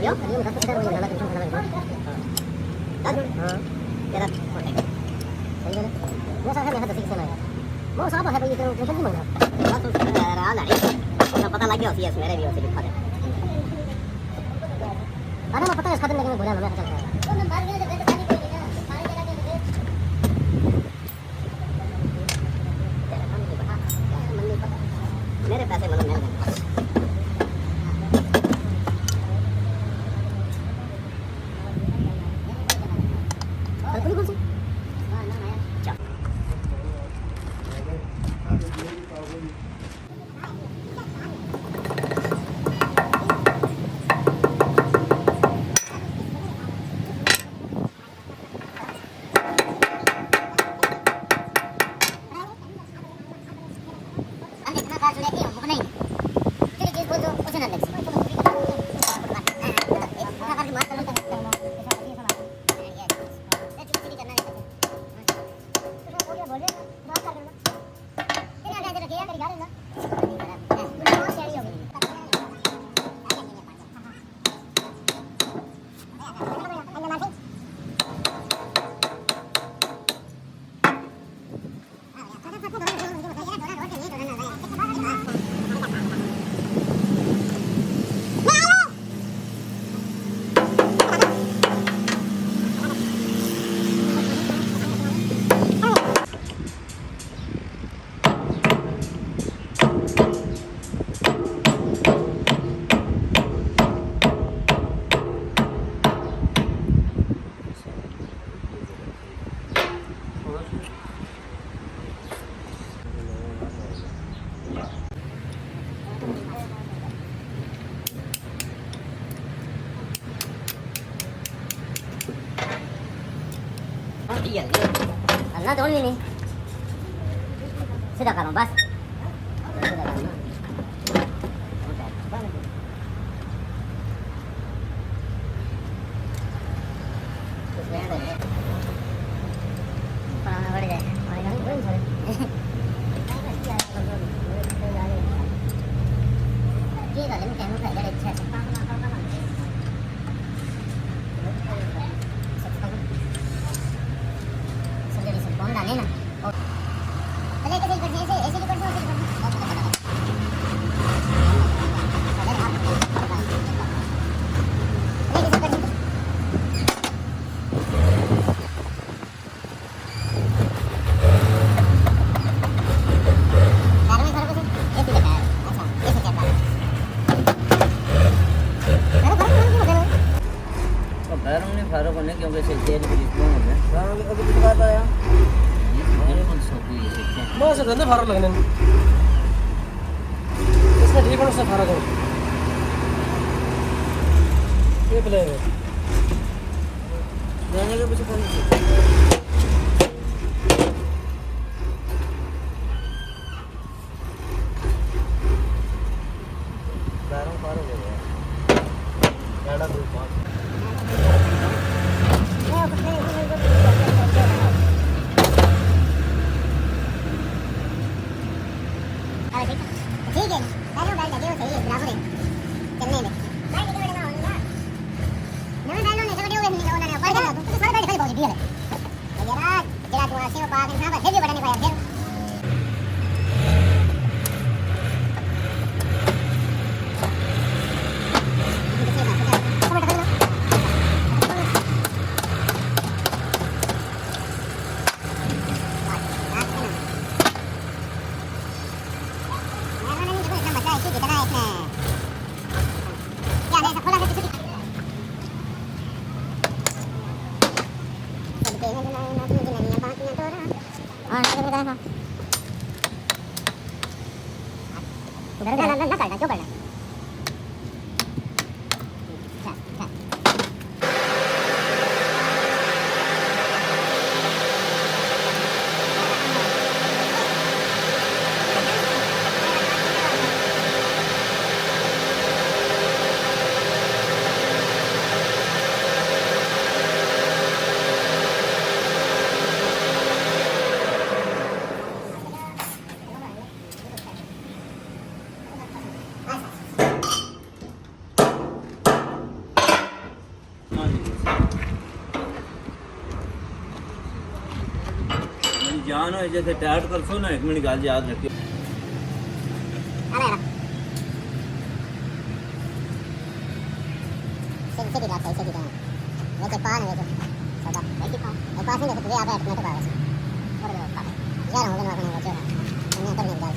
Yo, tadi mo tapos kita naman natin yung Tadi. Kaya Saya na. Mo sa kanya hata sige sana. Mo sa apa है भाई इतना tension नहीं मांगा. बस रहा ना उसका पता लग गया सीएस मेरे भी उसे लिखा है. अरे मैं पता है खत्म लेकिन बोला ना मैं चलता है. तो मैं बाहर गया तो पानी कोई नहीं ना. पानी जला के मेरे पैसे मतलब मेरे Iya, Allah tuh ini. Sudah kalau bas. Sudah lama. क्योंकि तेल भी कौन है अभी तो बात आया मेरे को सब ये क्या बस गंदे फार लगने इसका ठीक है उससे फारा करो ये प्ले जाने के पीछे कौन बारह फार हो गया गाड़ा दो पांच ठीक है डालो डाल दे सही है बराबर है चलने दे भाई निकल ना होगा नवे डालो ने सब देवे नहीं होना पड़ गया तो सारे बैठ खड़े बहुत दिया है जरा जरा तू आसे पास ना बस भी बढ़ने पाया फिर करने गया था इधर ना ना ना करना क्यों करना जान हो जैसे टाइट कर सो ना 1 मिनट गाल याद रखियो अरे यार से दिला कैसे दिला वैसे पान है वैसे सदा एक पास नहीं तो आ गया टमाटर पास और यार हो गया ना बच्चा मैंने कर नहीं डाल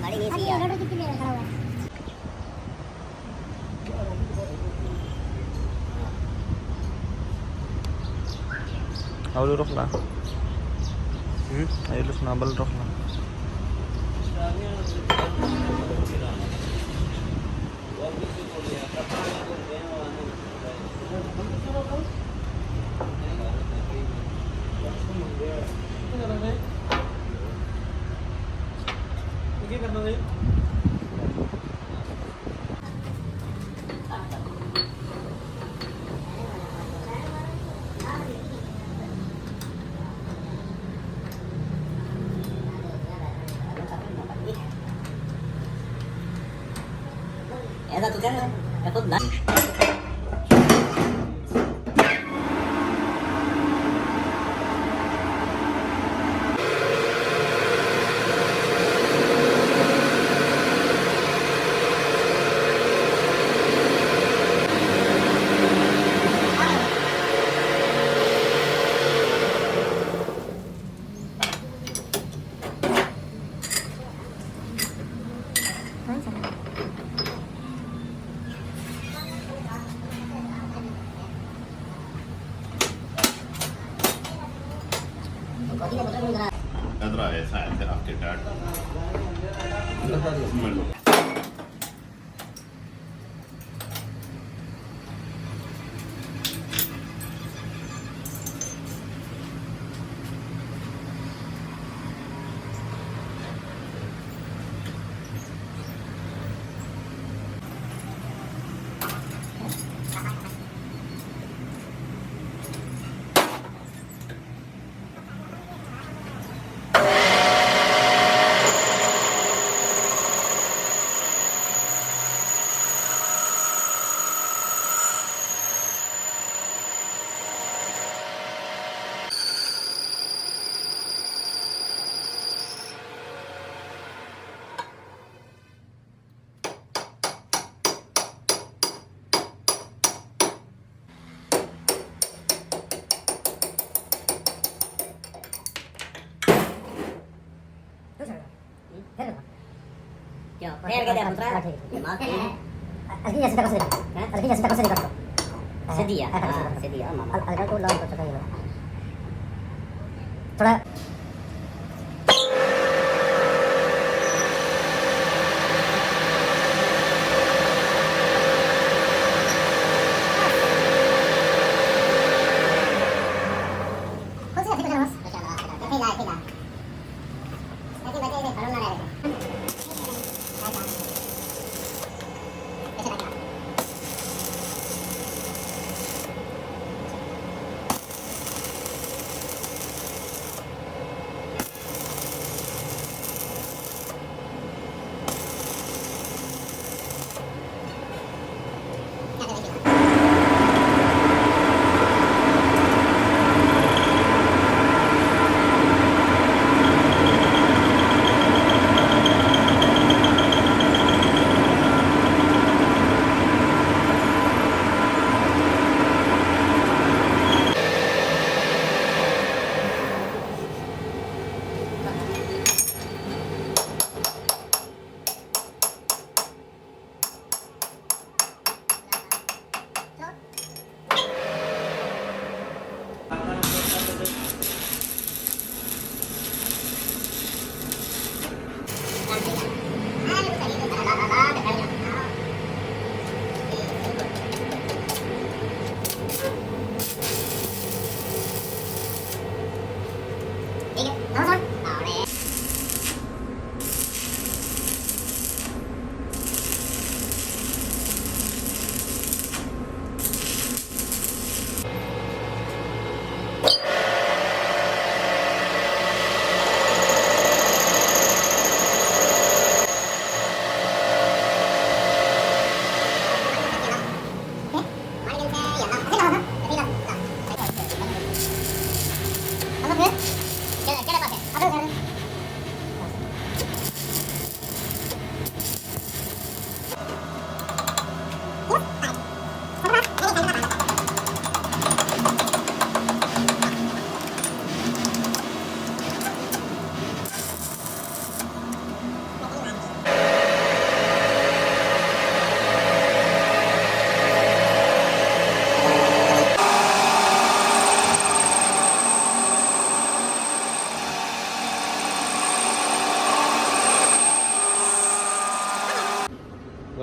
गाड़ी नहीं सी यार कितनी देर खड़ा हुआ है Ayo rokla. Ayo lu nabal rokla. ऐसा तो क्या है खुद ना नजर आया शायद आपके डैड क्या पैर के दे पुत्रा दिमाग Asli ya sudah kasih. Asli ya sudah kasih dekat. sedia sedia mama Agak tuh lawan kocok aja. थोड़ा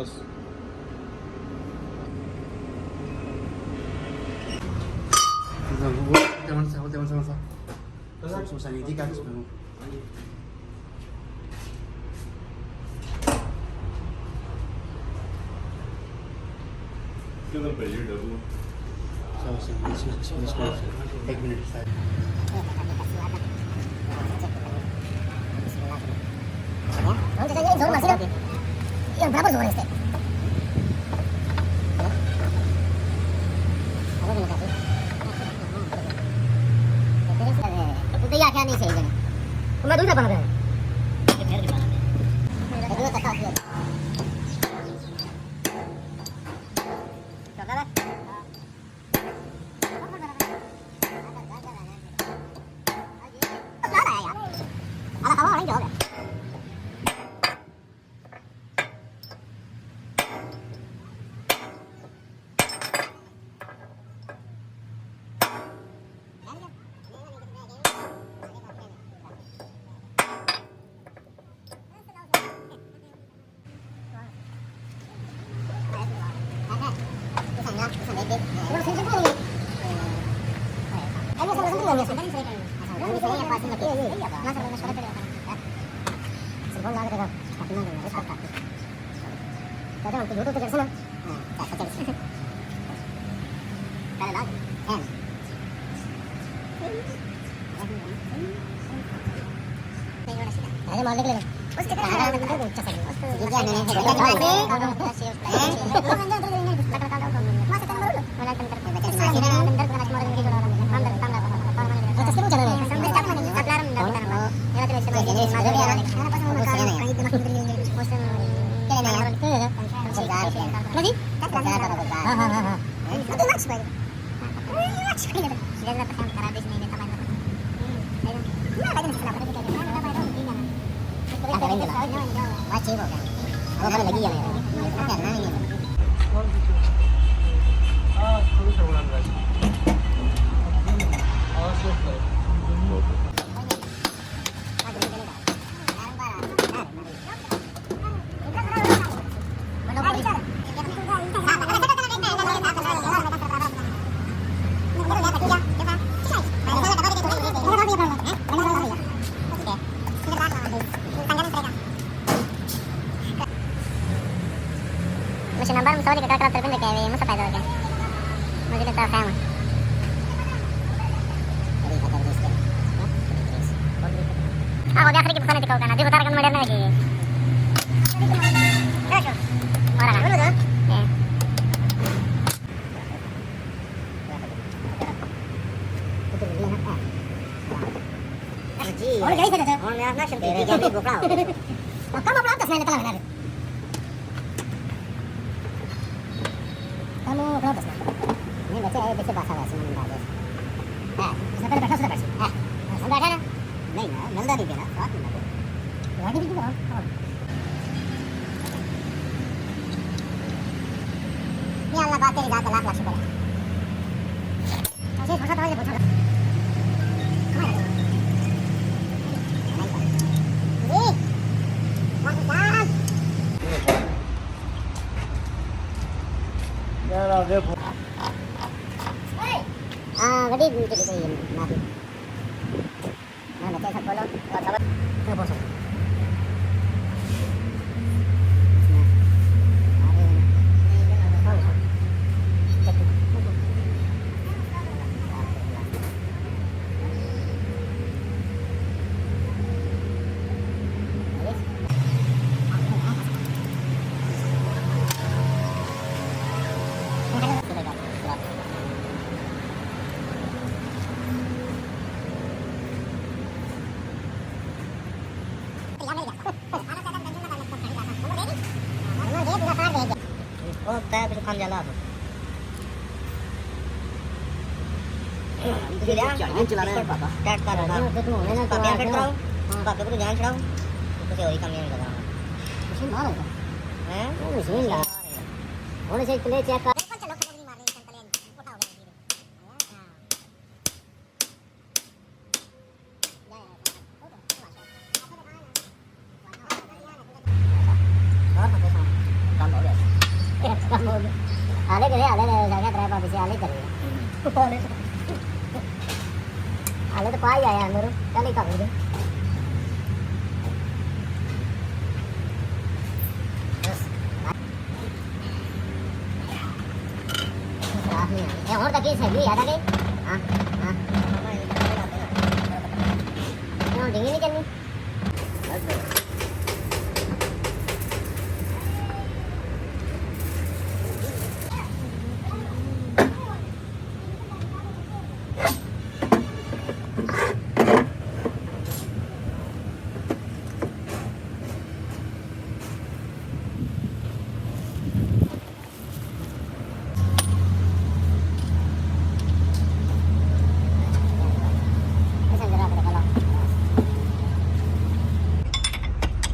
terus. Susah nih kan sebenarnya. किधर पे ये डब्बू एक minute yang berapa zoran este? Itu ya kan ini sih ini. Cuma dulu apa namanya? Dulu tak tahu. Coba lah. Ada kamu orang jawab. Mesin nambar musawa di kakak terpin dek kayak musa pada kan. Masih kita sama. Ah, udah akhirnya kita kau kan. Nanti putar kan modern lagi. Marah kan? Ya. Oh, jadi saja. Oh, ya, nak sendiri jadi buka. Kamu apa atas main telah benar. Kamu kenapa sih? Ini baca bahasa bahasa mana baca? Sampai bahasa sudah baca. Sampai ada? नहीं ना मिलता नहीं ना साथ में ना आगे भी तो ये अल्लाह बात तेरी जात लाख लाख शुक्र है ऐसे भाषा तो है बहुत गड्डी bisa mati. Nah, baca satu bola, buat sahabat, ke bosok. Oh, saya bisa kan jalan. Jadi dia jalan apa? Start कर रहा है। पापा फिट कराओ। पापा को जान छड़ाओ। कुछ और ही काम नहीं कर रहा। कुछ मार रहा है। हैं? वो मशीन ला। होने से प्ले चेक कर। चलो कभी मार रही चंपलेन। उठाओ धीरे। और काम हो गया काम हो गया आले करे आले जाके ड्राइवर ऑफिस आले करे आले तो पाई आया मेरे कल ही कर दे ये और तक से भी आता गई हां हां क्यों डिंगी नहीं करनी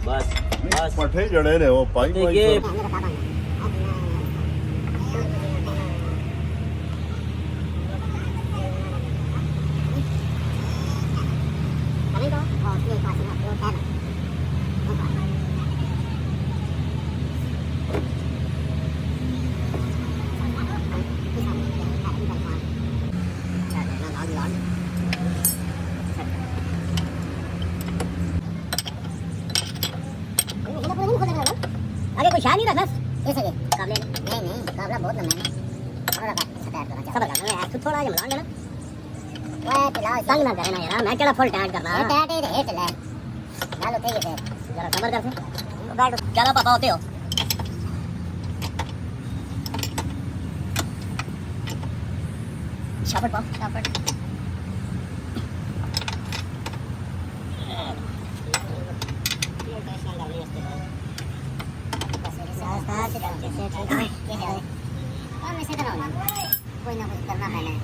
बस बस पठे जड़े रहे हो पाई ठीक पाई है। सब। आगे कोई शान नहीं रखा ऐसे के काबले नहीं काबला बहुत लंबा है और लगा सटायर करना सब करना है तू थोड़ा जम लांड ना ओए पिला संग ना करे ना यार मैं केड़ा फुल टाइट करना टाइट है हेट ले डालो थे ये जरा खबर कर से बैठ चलो पापा होते हो शापट पाओ शापट कोई ना कुछ करना है ना